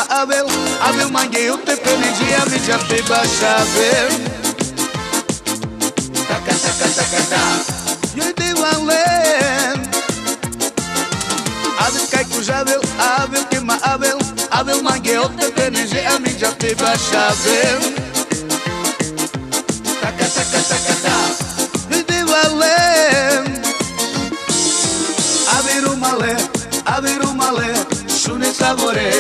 ma Abel manguei o te penegia mi já te baixavel. Taca taca taca ta. Eu te valen. Abel cai com Javel, Abel que ma Abel manguei o te penegia mi já te baixavel. Taca taca taca ta. Eu te valen. Abel o malé, shune sabore.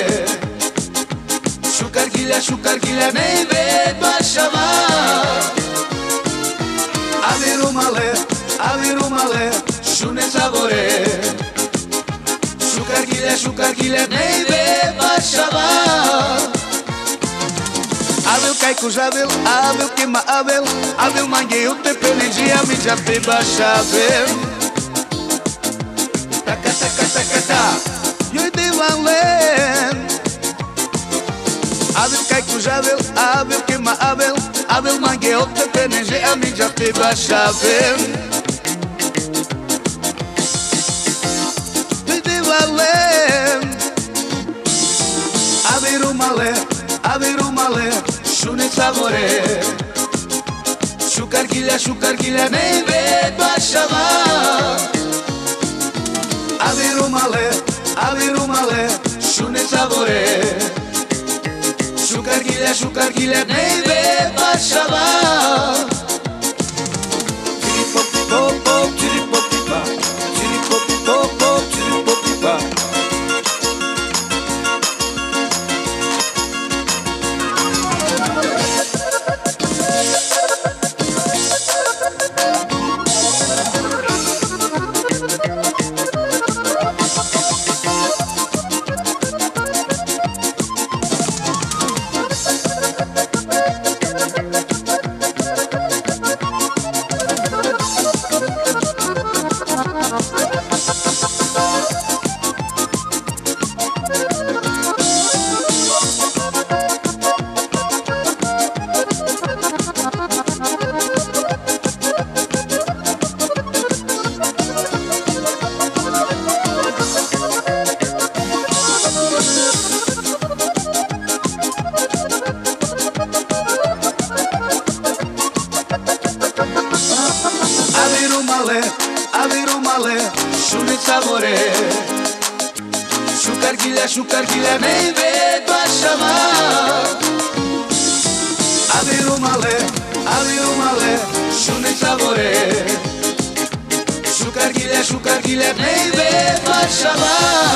Shukar gilha nem vê tua chama. Abel o malé, shune sabore. Shukar gilha nem vê tua chama. Abel cai com Javel, Abel queima Abel manguei o te penedia mi já te baixavel. Taca taca taca ta. Eu te valen. Abel cai com Javel, Abel queima Abel manguei o te penegia mi já te baixavel. Eu te valen. Abel o malé, shune sabore. Shukar gilha nem vê tua chama. Abel o malé, shune sabore. Shukar gilha nem vê tua chama. Tiripopipopo, tiripopipa, tiripopipopo, tiripopipa. Abel o malé, shune sabore. Shukar gilha nem vê tua chama. Abel o malé, shune sabore. Shukar gilha nem vê tua chama.